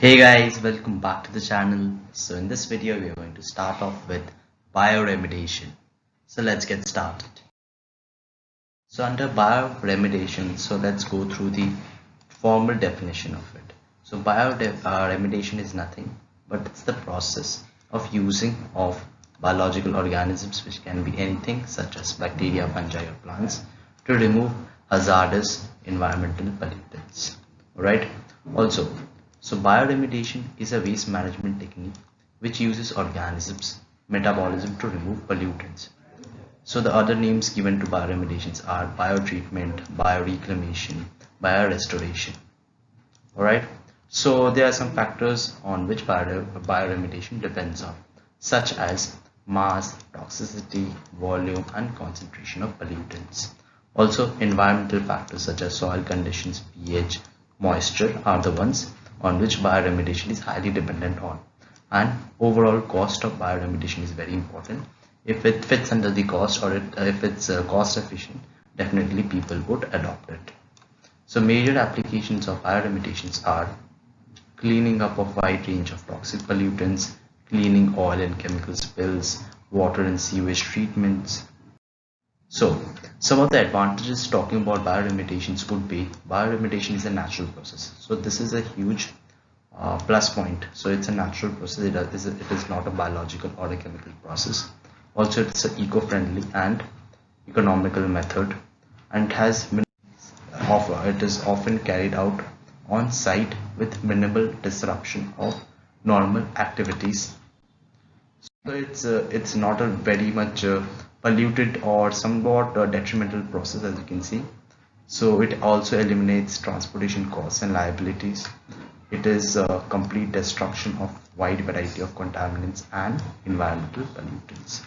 Hey guys, welcome back to the channel. So in this video, we are going to start off with bioremediation. So let's get started. So under bioremediation, so let's go through the formal definition of it. So bioremediation is nothing, but it's the process of using of biological organisms, which can be anything such as bacteria, fungi or plants, to remove hazardous environmental pollutants. Alright. Also, so bioremediation is a waste management technique which uses organisms metabolism to remove pollutants. So the other names given to bioremediations are biotreatment, bioreclamation, biorestoration. Alright. So there are some factors on which bioremediation depends on, such as mass, toxicity, volume and concentration of pollutants. Also environmental factors such as soil conditions, pH, moisture are the ones on which bioremediation is highly dependent on. And overall cost of bioremediation is very important. If it fits under the cost, or if it's cost efficient, definitely people would adopt it. So major applications of bioremediations are cleaning up of wide range of toxic pollutants, cleaning oil and chemical spills, water and sewage treatments. So some of the advantages talking about bioremediations would be bioremediation is a natural process. So this is a huge plus point. So it's a natural process. It is not a biological or a chemical process. Also, it's an eco-friendly and economical method, and it is often carried out on site with minimal disruption of normal activities. So it's not a very much polluted or somewhat detrimental process, as you can see. So it also eliminates transportation costs and liabilities. It is a complete destruction of wide variety of contaminants and environmental pollutants.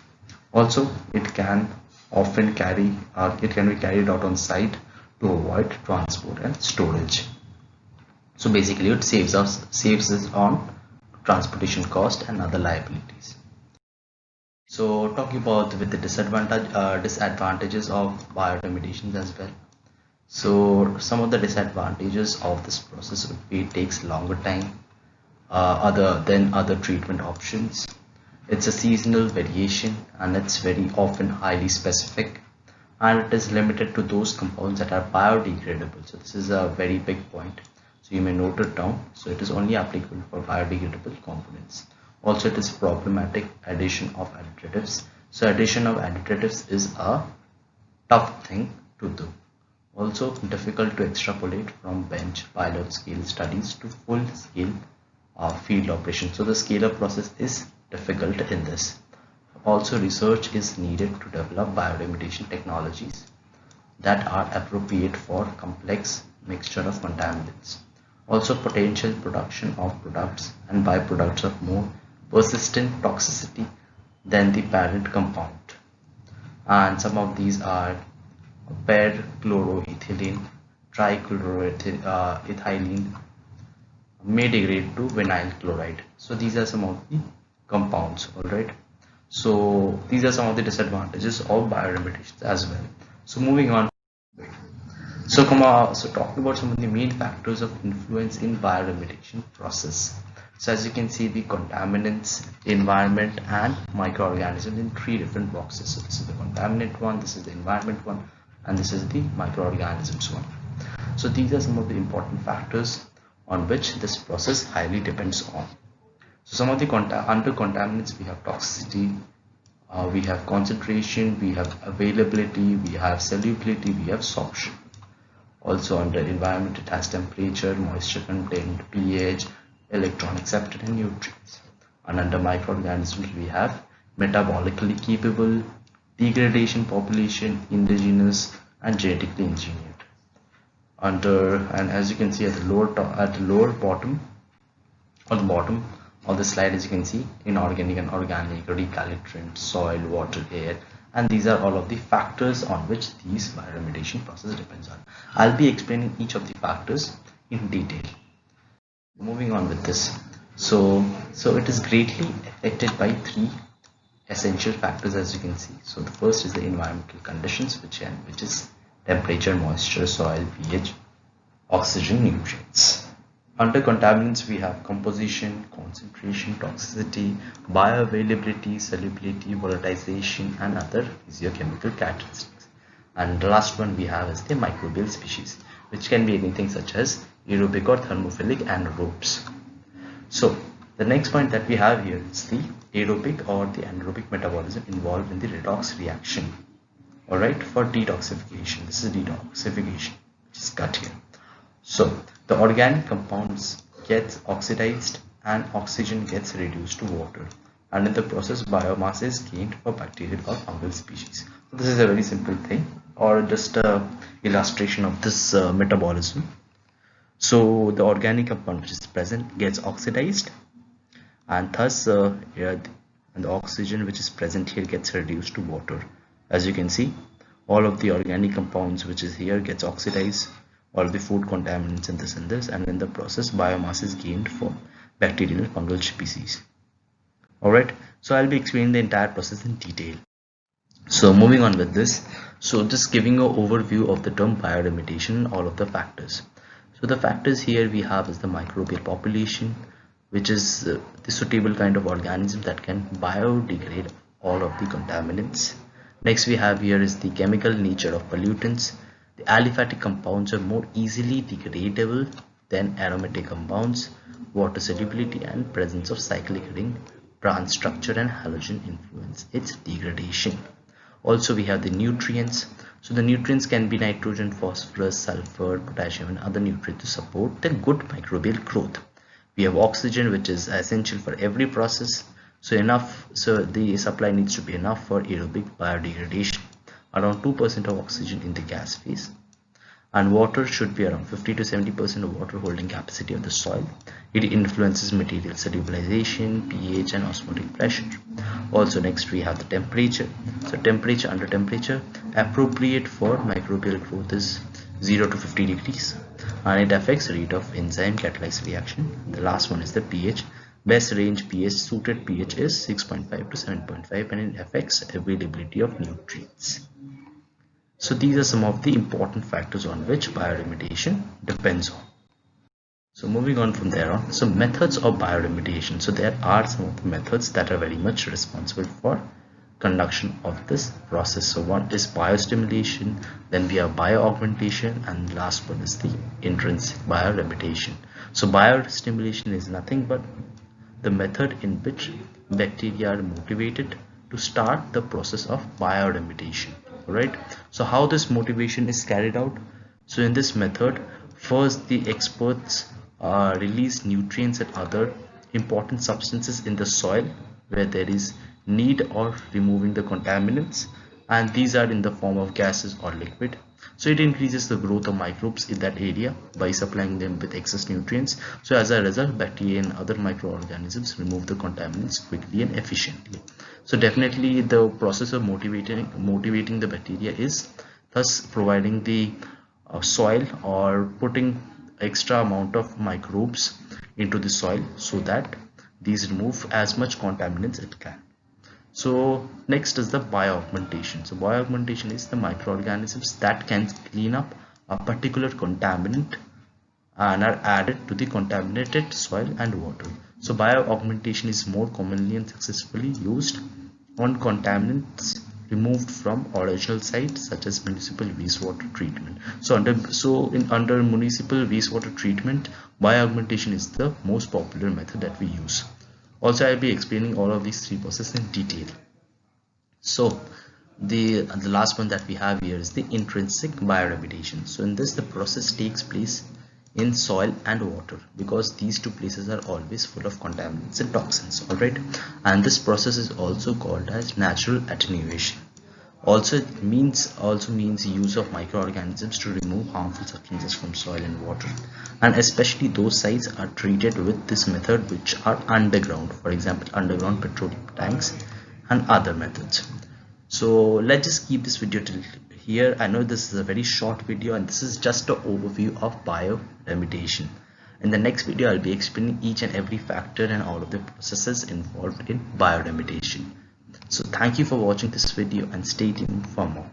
Also, it can be carried out on site to avoid transport and storage. So basically, it saves us on transportation cost and other liabilities. So talking about with the disadvantages of bioremediation as well. So some of the disadvantages of this process would be it takes longer time other than other treatment options. It's a seasonal variation and it's very often highly specific, and it is limited to those compounds that are biodegradable. So this is a very big point. So you may note it down. So it is only applicable for biodegradable components. Also, it is problematic addition of additives. So addition of additives is a tough thing to do. Also difficult to extrapolate from bench pilot scale studies to full scale field operation. So the scale up process is difficult in this. Also, research is needed to develop bioremediation technologies that are appropriate for complex mixture of contaminants. Also, potential production of products and byproducts of more persistent toxicity than the parent compound. And some of these are perchloroethylene, trichloroethylene may degrade to vinyl chloride. So these are some of the compounds. All right. So these are some of the disadvantages of bioremediation as well. So moving on. So talking about some of the main factors of influence in bioremediation process. So as you can see, the contaminants, environment and microorganisms in three different boxes. So this is the contaminant one, this is the environment one, and this is the microorganisms one. So these are some of the important factors on which this process highly depends on. So some of the under contaminants, we have toxicity, we have concentration, we have availability, we have solubility, we have sorption. Also under environment, it has temperature, moisture content, pH, electron accepted and nutrients. And under microorganisms, we have metabolically capable, degradation population, indigenous and genetically engineered. And as you can see at the lower bottom, or the bottom of the slide, as you can see, inorganic and organic, recalcitrant, soil, water, air, and these are all of the factors on which these bioremediation process depends on. I'll be explaining each of the factors in detail. Moving on with this, so it is greatly affected by three essential factors, as you can see. So the first is the environmental conditions, which is temperature, moisture, soil, pH, oxygen, nutrients. Under contaminants, we have composition, concentration, toxicity, bioavailability, solubility, volatilization, and other physiochemical characteristics. And the last one we have is the microbial species, which can be anything such as aerobic or thermophilic anaerobes. So the next point that we have here is the aerobic or the anaerobic metabolism involved in the redox reaction. Alright, for detoxification. This is detoxification, which is cut here. So the organic compounds gets oxidized and oxygen gets reduced to water, and in the process biomass is gained for bacterial or fungal species. So this is a very simple thing, or just a illustration of this metabolism. So the organic compound which is present gets oxidized, and thus and the oxygen which is present here gets reduced to water. As you can see, all of the organic compounds which is here gets oxidized, all the food contaminants in this, and in the process biomass is gained for bacterial and fungal species. Alright, so I'll be explaining the entire process in detail. So moving on with this, so just giving an overview of the term bioremediation, all of the factors. So the factors here we have is the microbial population, which is the suitable kind of organism that can biodegrade all of the contaminants. Next we have here is the chemical nature of pollutants. The aliphatic compounds are more easily degradable than aromatic compounds. Water solubility and presence of cyclic ring, branch structure and halogen influence its degradation. Also we have the nutrients. So the nutrients can be nitrogen, phosphorus, sulfur, potassium and other nutrients to support the good microbial growth. We have oxygen, which is essential for every process. So the supply needs to be enough for aerobic biodegradation, around 2% of oxygen in the gas phase. And water should be around 50 to 70% of water holding capacity of the soil. It influences material solubilization, pH and osmotic pressure. Also next we have the temperature. So under temperature appropriate for microbial growth is 0 to 50 degrees, and it affects rate of enzyme catalyzed reaction. The last one is the pH. Best range pH, suited pH is 6.5 to 7.5, and it affects availability of nutrients. So these are some of the important factors on which bioremediation depends on. So moving on from there on, so methods of bioremediation. So there are some of the methods that are very much responsible for conduction of this process. So one is biostimulation, then we have bioaugmentation, and last one is the intrinsic bioremediation. So biostimulation is nothing but the method in which bacteria are motivated to start the process of bioremediation. Right, so how this motivation is carried out? So in this method, first the experts release nutrients and other important substances in the soil where there is need of removing the contaminants, and these are in the form of gases or liquid. So it increases the growth of microbes in that area by supplying them with excess nutrients. So as a result, bacteria and other microorganisms remove the contaminants quickly and efficiently. So definitely the process of motivating the bacteria is thus providing the soil or putting extra amount of microbes into the soil so that these remove as much contaminants it can. So next is the bioaugmentation. So bioaugmentation is the microorganisms that can clean up a particular contaminant and are added to the contaminated soil and water. So bioaugmentation is more commonly and successfully used on contaminants removed from original sites such as municipal wastewater treatment. So under municipal wastewater treatment, bioaugmentation is the most popular method that we use. Also, I'll be explaining all of these three processes in detail. So the last one that we have here is the intrinsic bioremediation. So in this, the process takes place in soil and water because these two places are always full of contaminants and toxins. All right, and this process is also called as natural attenuation. Also means use of microorganisms to remove harmful substances from soil and water, and especially those sites are treated with this method which are underground, for example underground petroleum tanks and other methods. So let's just keep this video till here. I know this is a very short video and this is just an overview of bioremediation. In the next video I'll be explaining each and every factor and all of the processes involved in bioremediation. So thank you for watching this video and stay tuned for more.